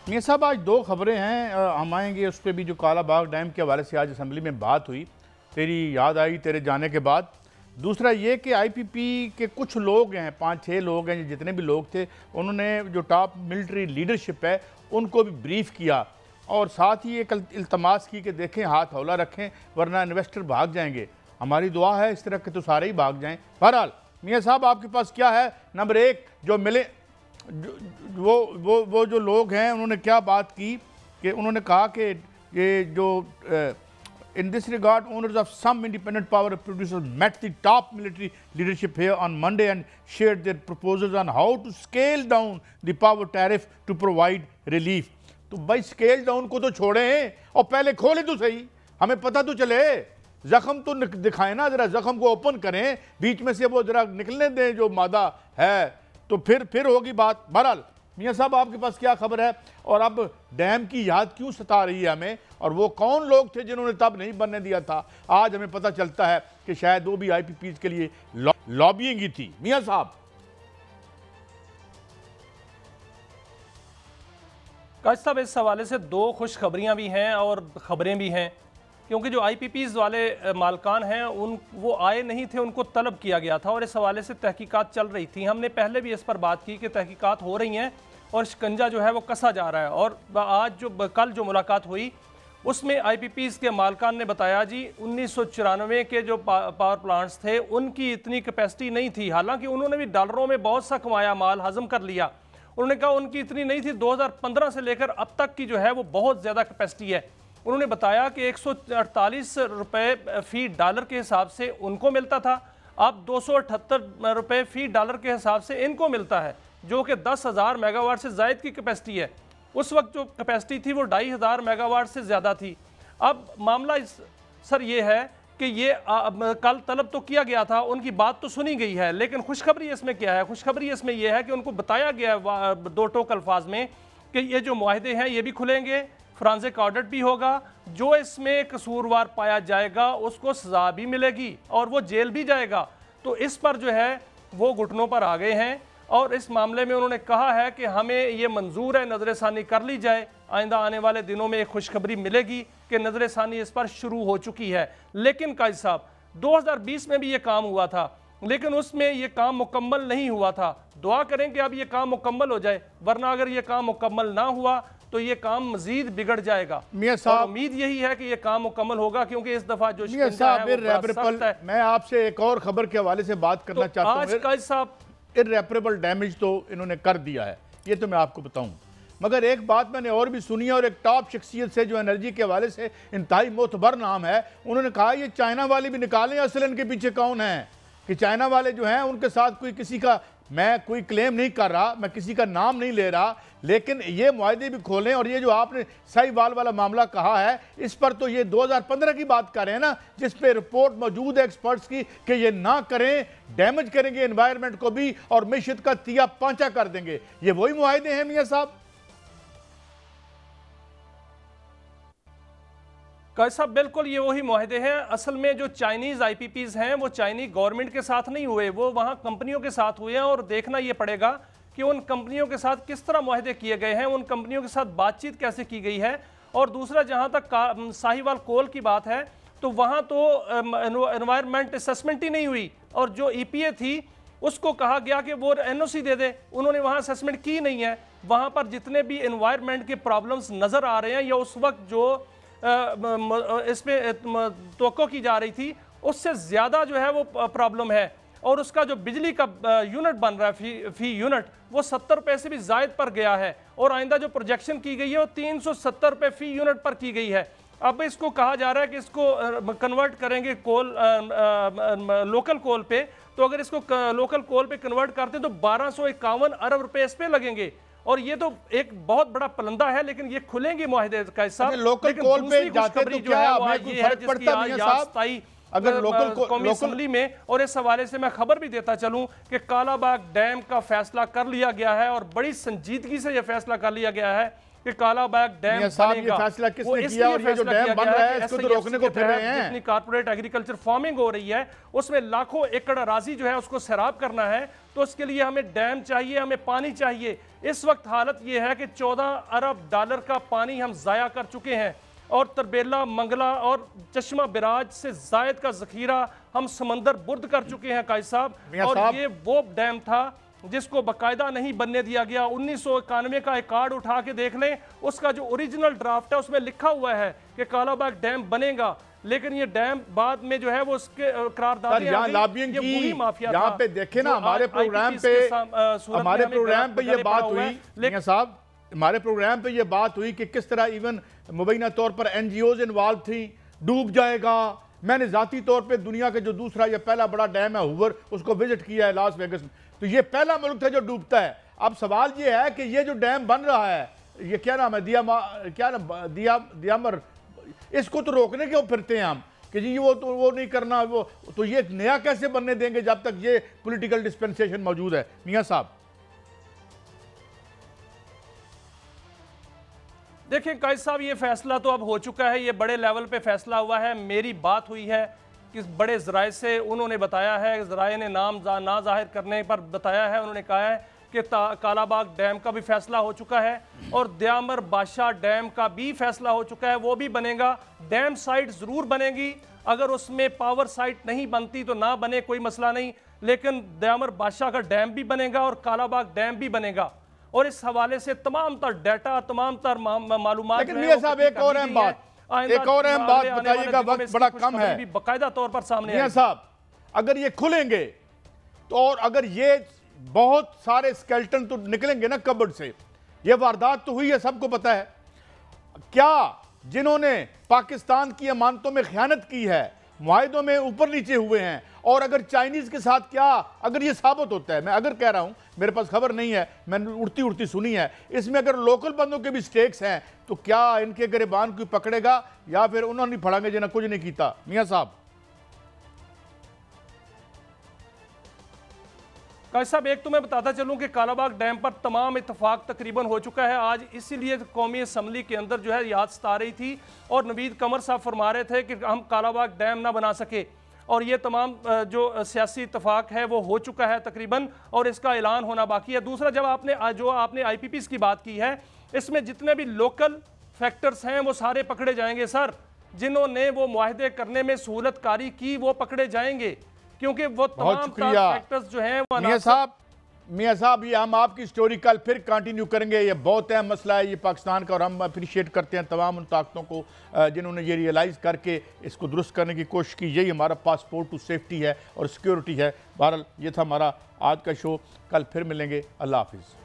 मियां साहब, आज दो खबरें हैं, हम आएंगे उस पर भी। जो काला बाग डैम के हवाले से आज असेंबली में बात हुई, तेरी याद आई तेरे जाने के बाद। दूसरा ये कि आईपीपी के कुछ लोग हैं, 5-6 लोग हैं, जितने भी लोग थे, उन्होंने जो टॉप मिलिट्री लीडरशिप है उनको भी ब्रीफ किया और साथ ही एक इल्तमास की कि देखें हाथ हौला रखें वरना इन्वेस्टर भाग जाएंगे। हमारी दुआ है इस तरह के तो सारे ही भाग जाएं। बहरहाल मियां साहब, आपके पास क्या है? नंबर एक, जो मिले वो जो लोग हैं उन्होंने क्या बात की कि उन्होंने कहा कि ये जो in this regard owners of some independent power producers met the top military leadership here on Monday and shared their proposals on how to scale down the power tariff to provide relief. तो भाई scale down को तो छोड़ें और पहले खोले तो सही, हमें पता तो चले। जख्म तो दिखाएं ना, जरा जख्म को ओपन करें, बीच में से वो जरा निकलने दें जो मादा है, तो फिर होगी बात। बहरहाल मियां साहब, आपके पास क्या खबर है और अब डैम की याद क्यों सता रही है हमें, और वो कौन लोग थे जिन्होंने तब नहीं बनने दिया था? आज हमें पता चलता है कि शायद वो भी आईपीपी के लिए लॉबिंग ही थी। मियां साहब, काश साहब, इस हवाले से दो खुशखबरियां भी हैं और ख़बरें भी हैं, क्योंकि जो आईपीपीज़ वाले मालकान हैं वो आए नहीं थे, उनको तलब किया गया था और इस हवाले से तहकीकात चल रही थी। हमने पहले भी इस पर बात की कि तहकीकात हो रही हैं और शिकंजा जो है वो कसा जा रहा है। और आज कल जो मुलाकात हुई उसमें आईपीपीज़ के मालकान ने बताया जी 1994 के जो पावर प्लांट्स थे उनकी इतनी कैपेसिटी नहीं थी, हालांकि उन्होंने भी डॉलरों में बहुत सा कमाया, माल हजम कर लिया। उन्होंने कहा उनकी इतनी नहीं थी, 2015 से लेकर अब तक की जो है वो बहुत ज़्यादा कैपेसिटी है। उन्होंने बताया कि 148 रुपये फ़ी डॉलर के हिसाब से उनको मिलता था, अब 278 रुपये फ़ी डॉलर के हिसाब से इनको मिलता है, जो कि 10,000 मेगावाट से ज़ायद की कैपेसिटी है। उस वक्त जो कैपेसिटी थी वो 2,500 मेगावाट से ज़्यादा थी। अब मामला सर ये है कि ये कल तलब तो किया गया था, उनकी बात तो सुनी गई है, लेकिन खुशखबरी इसमें क्या है? खुशखबरी इसमें यह है कि उनको बताया गया दो टोक अल्फाज में कि ये जो मुआहदे हैं ये भी खुलेंगे, फ्रांसिक ऑडिट भी होगा, जो इसमें कसूरवार पाया जाएगा उसको सजा भी मिलेगी और वो जेल भी जाएगा। तो इस पर जो है वो घुटनों पर आ गए हैं और इस मामले में उन्होंने कहा है कि हमें ये मंजूर है, नज़र-ए-सानी कर ली जाए। आइंदा आने वाले दिनों में एक खुशखबरी मिलेगी कि नज़र-ए-सानी इस पर शुरू हो चुकी है। लेकिन काजी साहब, 2020 में भी ये काम हुआ था, लेकिन उसमें ये काम मुकम्मल नहीं हुआ था। दुआ करें कि अब ये काम मुकम्मल हो जाए, वरना अगर ये काम मुकम्मल ना हुआ तो ये काम मजीद बिगड़ जाएगा। मियां साहब, उम्मीद यही है कि ये काम मुकम्मल होगा, क्योंकि इस दफा जो मियां साहब मैं आपसे एक और खबर के हवाले से बात करना चाहता हूं। आज काजी साहब, इर्रेपरेबल डैमेज तो इन्होंने कर दिया है, ये तो मैं आपको बताऊं, मगर एक बात मैंने और भी सुनी है और एक टॉप शख्सियत से जो एनर्जी के हवाले से इंतहाई मोतबर नाम है, उन्होंने कहा ये चाइना वाले भी निकालें असल इनके पीछे कौन है, कि चाइना वाले जो हैं उनके साथ कोई किसी का, मैं कोई क्लेम नहीं कर रहा, मैं किसी का नाम नहीं ले रहा, लेकिन ये मुआहदे भी खोलें। और ये जो आपने साहिवाल वाला मामला कहा है, इस पर तो ये 2015 की बात कर रहे हैं ना, जिस पे रिपोर्ट मौजूद है एक्सपर्ट्स की कि ये ना करें, डैमेज करेंगे एनवायरनमेंट को भी और मैशत का तिया पांचा कर देंगे। ये वही मुआहदे हैं मियां साहब? काजी साहब, बिल्कुल ये वही मुआहदे हैं। असल में जो चाइनीज़ आईपीपीज़ हैं वो चाइनीज़ गवर्नमेंट के साथ नहीं हुए, वो वहाँ कंपनियों के साथ हुए हैं और देखना ये पड़ेगा कि उन कंपनियों के साथ किस तरह मुआहदे किए गए हैं, उन कंपनियों के साथ बातचीत कैसे की गई है। और दूसरा, जहाँ तक साहिवाल कोल की बात है तो वहाँ तो एनवायरमेंट असेसमेंट ही नहीं हुई और जो EPA थी उसको कहा गया कि वो NOC दे दे, उन्होंने वहाँ असेसमेंट की नहीं है। वहाँ पर जितने भी एनवायरमेंट के प्रॉब्लम्स नज़र आ रहे हैं या उस वक्त जो इसमें तवक्को की जा रही थी उससे ज़्यादा जो है वो प्रॉब्लम है। और उसका जो बिजली का यूनिट बन रहा है फी यूनिट, वो 70 रुपये से भी ज़ायद पर गया है और आइंदा जो प्रोजेक्शन की गई है वो 370 रुपये फ़ी यूनिट पर की गई है। अब इसको कहा जा रहा है कि इसको कन्वर्ट करेंगे लोकल कोल पे, तो अगर इसको लोकल कोल पे कन्वर्ट करते तो 1251 अरब रुपए इस पे लगेंगे और ये तो एक बहुत बड़ा पलंदा है। लेकिन ये खुलेंगे मुआहदे का हिस्सा। लोकल कोल पे जाते तो क्या हमें फर्क पड़ता है साहब? अगर लोकल कौमी असेंबली में, और इस हवाले से मैं खबर भी देता चलूं कि काला बाग डैम का फैसला कर लिया गया है और बड़ी संजीदगी से यह फैसला कर लिया गया है कि काला बाग डैम बनेगा। फैसला किसने किया और ये जो डैम बन रहा है इसको तो रोकने को फिर रहे हैं। जितनी कारपोरेट एग्रीकल्चर फार्मिंग हो रही है उसमें लाखों एकड़ अराजी जो है उसको सैराब करना है, तो उसके लिए हमें डैम चाहिए, हमें पानी चाहिए। इस वक्त हालत यह है कि 14 अरब डॉलर का पानी हम ज़ाया कर चुके हैं और तरबेला, मंगला और चश्मा बिराज से जायद का जखीरा हम समंदर बुर्द कर चुके हैं कायद साहब। और ये वो डैम था जिसको बाकायदा नहीं बनने दिया गया। 1991 का एक कार्ड उठा के देख लें, उसका जो ओरिजिनल ड्राफ्ट है उसमें लिखा हुआ है कि कालाबाग डैम बनेगा, लेकिन ये डैम बाद में जो है वो उसके करारदादे यहाँ पे देखे ना हमारे प्रोग्राम पे ये बात हुई साहब, हमारे प्रोग्राम पे ये बात हुई कि किस तरह इवन मुबैना तौर पर एनजीओज इन्वॉल्व थी, डूब जाएगा। मैंने जाती तौर पे दुनिया के जो दूसरा या पहला बड़ा डैम है हूवर, उसको विजिट किया है लास वेगस में, तो ये पहला मुल्क था जो डूबता है। अब सवाल ये है कि ये जो डैम बन रहा है, ये क्या नाम है, दियामर, इसको तो रोकने क्यों फिरते हैं हम कि जी वो नहीं करना, वो तो ये नया कैसे बनने देंगे जब तक ये पॉलिटिकल डिस्पेंसेशन मौजूद है। मियां साहब देखिए कायद साहब, ये फैसला तो अब हो चुका है, ये बड़े लेवल पे फैसला हुआ है। मेरी बात हुई है कि बड़े ज़राए से, उन्होंने बताया है, ज़राए ने नाम ना जाहिर करने पर बताया है, उन्होंने कहा है कि कालाबाग डैम का भी फैसला हो चुका है और दयामर बादशाह डैम का भी फैसला हो चुका है, वो भी बनेगा। डैम साइट ज़रूर बनेगी, अगर उसमें पावर साइट नहीं बनती तो ना बने, कोई मसला नहीं, लेकिन दयामर बादशाह का डैम भी बनेगा और कालाबाग डैम भी बनेगा। और इस हवाले से तमाम तर डाटा, तमाम तर मालूमात। लेकिन मियां साहब एक और अहम बात बताइएगा, वक्त बड़ा कम है, बाकायदा तौर पर सामने मियां साहब अगर ये खुलेंगे तो, और अगर ये बहुत सारे स्केल्टन तो निकलेंगे ना कबर्ड से, ये वारदात तो हुई है, सबको पता है। क्या जिन्होंने पाकिस्तान की अमानतों में खयानत की है, मुआहिदों में ऊपर नीचे हुए हैं, और अगर चाइनीज के साथ क्या अगर ये साबित होता है, मैं अगर कह रहा हूं, मेरे पास खबर नहीं है, मैंने उड़ती उड़ती सुनी है, इसमें अगर लोकल बंदों के भी स्टेक्स हैं तो क्या इनके गिरबान कोई पकड़ेगा या फिर उन्होंने फड़ांगे जिन्हें कुछ नहीं किया। मियां साहब कायद साहब, एक तो मैं बताता चलूं कि कालाबाग डैम पर तमाम इत्तफाक तकरीबन हो चुका है आज, इसीलिए कौमी असम्बली के अंदर जो है याद सता रही थी और नवीद कमर साहब फरमा रहे थे कि हम कालाबाग डैम ना बना सके, और ये तमाम जो सियासी इत्तफाक है वो हो चुका है तकरीबन, और इसका ऐलान होना बाकी है। दूसरा, जब आपने IPPs की बात की है, इसमें जितने भी लोकल फैक्टर्स हैं वो सारे पकड़े जाएंगे सर, जिन्होंने वो मुआहदे करने में सहूलत कारी की वो पकड़े जाएंगे, क्योंकि वो तमाम फैक्टर्स जो हैं वो। मियां साहब ये हम आपकी स्टोरी कल फिर कंटिन्यू करेंगे, ये बहुत अहम मसला है ये पाकिस्तान का, और हम अप्रिशिएट करते हैं तमाम उन ताकतों को जिन्होंने ये रियलाइज़ करके इसको दुरुस्त करने की कोशिश की। यही हमारा पासपोर्ट टू सेफ्टी है और सिक्योरिटी है। बहरहाल ये था हमारा आज का शो, कल फिर मिलेंगे। अल्लाह हाफिज़।